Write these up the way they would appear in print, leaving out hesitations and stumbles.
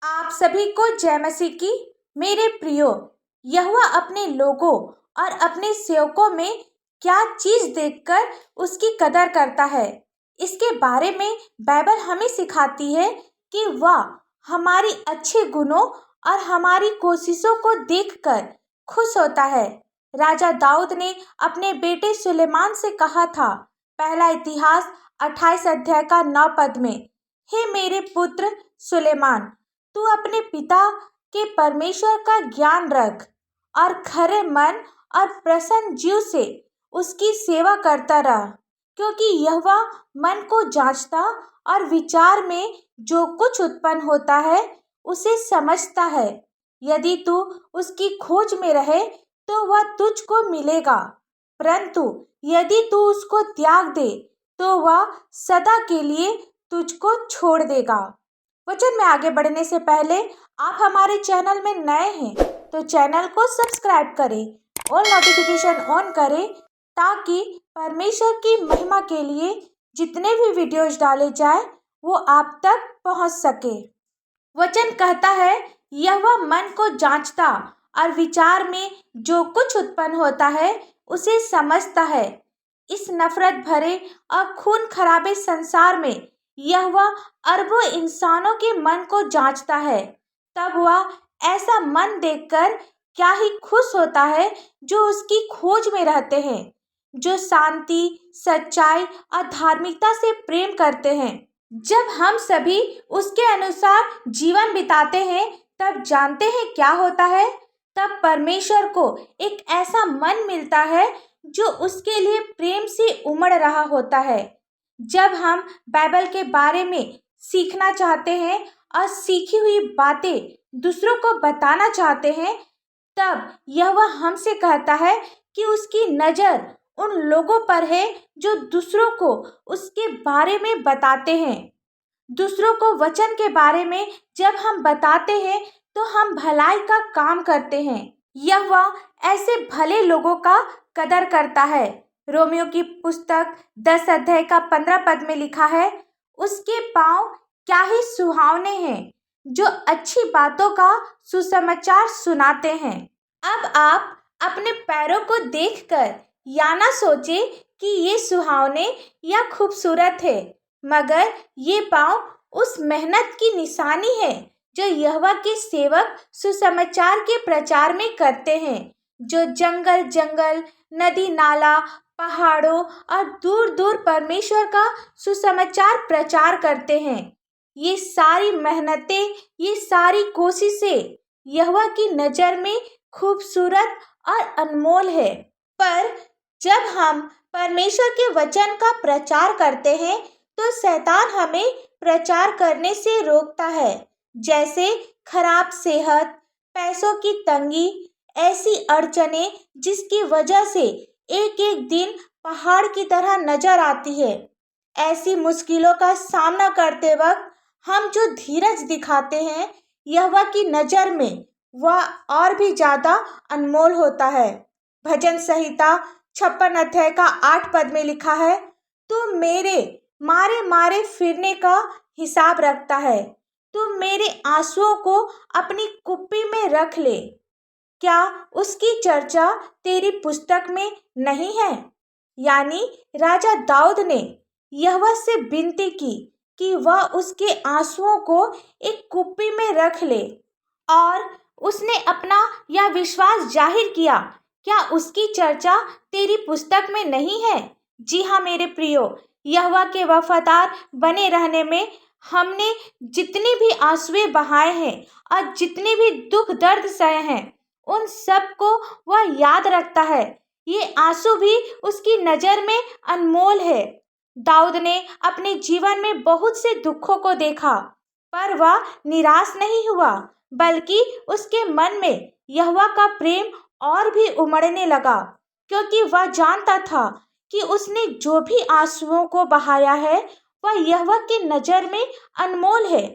आप सभी को जय मसीह की। मेरे प्रियो, यहोवा अपने लोगों और अपने सेवकों में क्या चीज देखकर उसकी कदर करता है, इसके बारे में बाइबल हमें सिखाती है कि वह हमारी अच्छे गुणों और हमारी कोशिशों को देखकर खुश होता है। राजा दाऊद ने अपने बेटे सुलेमान से कहा था, पहला इतिहास 28 अध्याय का 9 पद में, हे मेरे पुत्र सुलेमान, तू अपने पिता के परमेश्वर का ज्ञान रख और खरे मन और प्रसन्न जीव से उसकी सेवा करता रह, क्योंकि यहोवा मन को जांचता और विचार में जो कुछ उत्पन्न होता है उसे समझता है। यदि तू उसकी खोज में रहे तो वह तुझको मिलेगा, परंतु यदि तू उसको त्याग दे तो वह सदा के लिए तुझको छोड़ देगा। वचन में आगे बढ़ने से पहले आप हमारे चैनल में नए हैं तो चैनल को सब्सक्राइब करें और नोटिफिकेशन ऑन करें, ताकि परमेश्वर की महिमा के लिए जितने भी वीडियोज डाले जाए वो आप तक पहुंच सके। वचन कहता है, यहोवा मन को जांचता और विचार में जो कुछ उत्पन्न होता है उसे समझता है। इस नफरत भरे और खून खराबे संसार में यहोवा अरबों इंसानों के मन को जांचता है। तब वह ऐसा मन देखकर क्या ही खुश होता है जो उसकी खोज में रहते हैं, जो शांति, सच्चाई और धार्मिकता से प्रेम करते हैं। जब हम सभी उसके अनुसार जीवन बिताते हैं तब जानते हैं क्या होता है। तब परमेश्वर को एक ऐसा मन मिलता है जो उसके लिए प्रेम से उमड़ रहा होता है। जब हम बाइबल के बारे में सीखना चाहते हैं और सीखी हुई बातें दूसरों को बताना चाहते हैं, तब यहोवा हमसे कहता है कि उसकी नज़र उन लोगों पर है जो दूसरों को उसके बारे में बताते हैं। दूसरों को वचन के बारे में जब हम बताते हैं तो हम भलाई का काम करते हैं। यहोवा ऐसे भले लोगों का कदर करता है। रोमियो की पुस्तक 10 अध्याय का 15 पद में लिखा है, उसके पाँव क्या ही सुहावने हैं जो अच्छी बातों का सुसमाचार सुनाते हैं। अब आप अपने पैरों को देखकर या ना सोचे कि ये सुहावने या खूबसूरत है, मगर ये पाँव उस मेहनत की निशानी है जो यहोवा के सेवक सुसमाचार के प्रचार में करते हैं, जो जंगल जंगल, नदी नाला, पहाड़ों और दूर दूर परमेश्वर का सुसमाचार प्रचार करते हैं। ये सारी मेहनतें, ये सारी कोशिशें यहोवा की नज़र में खूबसूरत और अनमोल है। पर जब हम परमेश्वर के वचन का प्रचार करते हैं तो शैतान हमें प्रचार करने से रोकता है, जैसे खराब सेहत, पैसों की तंगी, ऐसी अड़चनें जिसकी वजह से एक एक दिन पहाड़ की तरह नजर आती है। ऐसी मुश्किलों का सामना करते वक्त हम जो धीरज दिखाते हैं, यहोवा की नज़र में वह और भी ज़्यादा अनमोल होता है। भजन संहिता 56 अध्याय का 8 पद में लिखा है, तू मेरे मारे मारे फिरने का हिसाब रखता है, तू मेरे आंसुओं को अपनी कुप्पी में रख ले। क्या उसकी चर्चा तेरी पुस्तक में नहीं है? यानी राजा दाऊद ने यहोवा से विनती की कि वह उसके आंसुओं को एक कुप्पी में रख ले, और उसने अपना यह विश्वास जाहिर किया, क्या उसकी चर्चा तेरी पुस्तक में नहीं है? जी हाँ मेरे प्रियो, यहोवा के वफादार बने रहने में हमने जितनी भी आंसुएं बहाए हैं और जितने भी दुख दर्द सहे हैं, उन सब को वह याद रखता है। ये आंसू भी उसकी नज़र में अनमोल है। दाऊद ने अपने जीवन में बहुत से दुखों को देखा, पर वह निराश नहीं हुआ, बल्कि उसके मन में यहोवा का प्रेम और भी उमड़ने लगा, क्योंकि वह जानता था कि उसने जो भी आंसुओं को बहाया है वह यहोवा की नज़र में अनमोल है।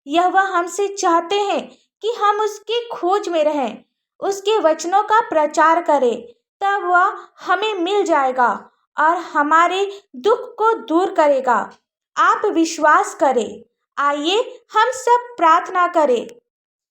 यहोवा हमसे चाहते हैं कि हम उसकी खोज में रहें, उसके वचनों का प्रचार करें, तब वह हमें मिल जाएगा और हमारे दुख को दूर करेगा। आप विश्वास करें, आइए हम सब प्रार्थना करें।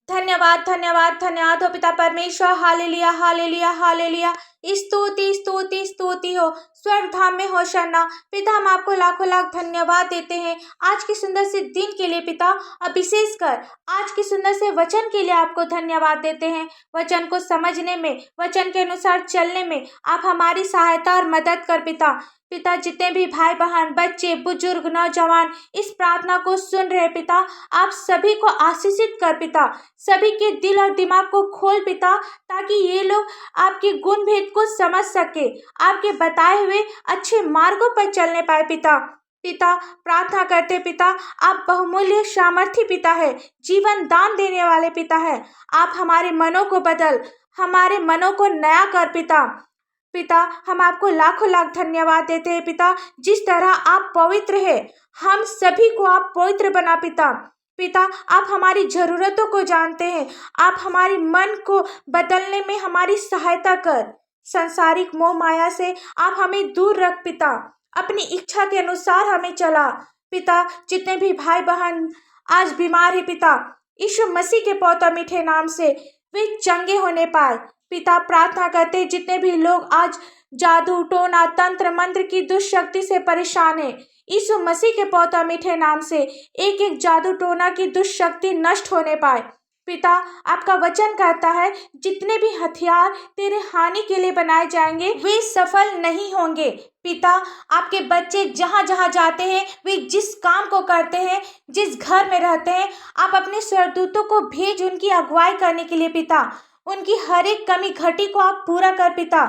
धन्यवाद धन्यवाद धन्यवाद हो पिता परमेश्वर। Hallelujah hallelujah hallelujah. स्तुति स्तुति स्तुति हो स्वर्ग धाम में होशन्ना। पिता हम आपको लाखों लाख धन्यवाद देते हैं आज के सुंदर से दिन के लिए पिता, और विशेषकर आज के सुंदर से वचन के लिए आपको धन्यवाद देते हैं। वचन को समझने में, वचन के अनुसार चलने में आप हमारी सहायता और मदद कर पिता। पिता जितने भी भाई बहन, बच्चे, बुजुर्ग, नौजवान इस प्रार्थना को सुन रहे पिता, आप सभी को आशीषित कर पिता। सभी के दिल और दिमाग को खोल पिता, ताकि ये लोग आपके गुण भेद को समझ सके, आपके बताए हुए अच्छे मार्गों पर चलने पाए पिता। पिता प्रार्थना करते पिता, आप बहुमूल्य सामर्थी पिता है, जीवन दान देने वाले पिता है। आप हमारे मनों को बदल, हमारे मनों को नया कर पिता। पिता हम आपको लाखों लाख धन्यवाद देते हैं पिता। जिस तरह आप पवित्र है, हम सभी को आप पवित्र बना पिता। पिता आप हमारी ज़रूरतों को जानते हैं, आप हमारे मन को बदलने में हमारी सहायता कर। संसारिक मोह माया से आप हमें दूर रख पिता, अपनी इच्छा के अनुसार हमें चला पिता। जितने भी भाई बहन आज बीमार है पिता, यीशु मसीह के पौधा मीठे नाम से वे चंगे होने पाए पिता। प्रार्थना करते जितने भी लोग आज जादू टोना तंत्र मंत्र की दुष्शक्ति से परेशान है, यीशु मसीह के पौधा मीठे नाम से एक एक जादू टोना की दुष्शक्ति नष्ट होने पाए पिता। आपका वचन कहता है जितने भी हथियार तेरे हानि के लिए बनाए जाएंगे वे सफल नहीं होंगे पिता। आपके बच्चे जहाँ जहाँ जाते हैं, वे जिस काम को करते हैं, जिस घर में रहते हैं, आप अपने स्वर्गदूतों को भेज उनकी अगुवाई करने के लिए पिता। उनकी हर एक कमी घटी को आप पूरा कर पिता।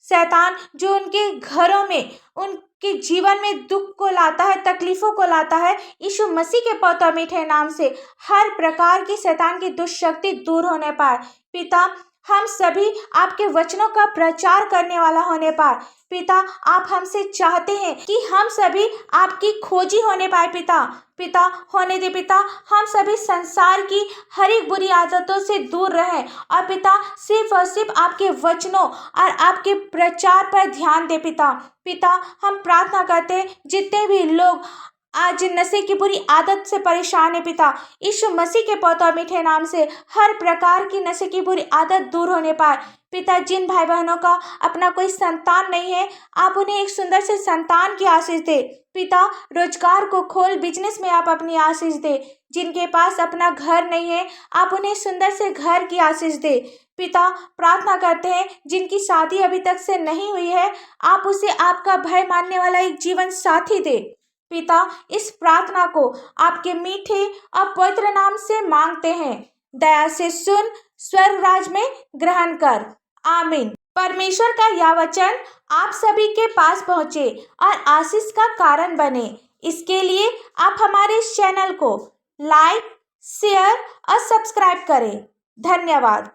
शैतान जो उनके घरों में, उनके जीवन में दुख को लाता है, तकलीफों को लाता है, यीशु मसीह के पौधा मीठे नाम से हर प्रकार की शैतान की दुष्शक्ति दूर होने पाए पिता। हम सभी आपके वचनों का प्रचार करने वाला होने पाए पिता। आप हमसे चाहते हैं कि हम सभी आपकी खोजी होने पाए पिता। पिता होने दे पिता, हम सभी संसार की हर एक बुरी आदतों से दूर रहें और पिता सिर्फ और सिर्फ आपके वचनों और आपके प्रचार पर ध्यान दे पिता। पिता हम प्रार्थना करते हैं जितने भी लोग आज नशे की बुरी आदत से परेशान है पिता, यीशु मसीह के पौधा मीठे नाम से हर प्रकार की नशे की बुरी आदत दूर होने पाए पिता। जिन भाई बहनों का अपना कोई संतान नहीं है, आप उन्हें एक सुंदर से संतान की आशीष दे पिता। रोजगार को खोल, बिजनेस में आप अपनी आशीष दे। जिनके पास अपना घर नहीं है, आप उन्हें सुंदर से घर की आशीष दे पिता। प्रार्थना करते हैं जिनकी शादी अभी तक से नहीं हुई है, आप उसे आपका भय मानने वाला एक जीवन साथी दे पिता। इस प्रार्थना को आपके मीठे और पवित्र नाम से मांगते हैं। दया से सुन, स्वर्ग राज में ग्रहण कर। आमीन। परमेश्वर का यह वचन आप सभी के पास पहुँचे और आशीष का कारण बने, इसके लिए आप हमारे इस चैनल को लाइक, शेयर और सब्सक्राइब करें। धन्यवाद।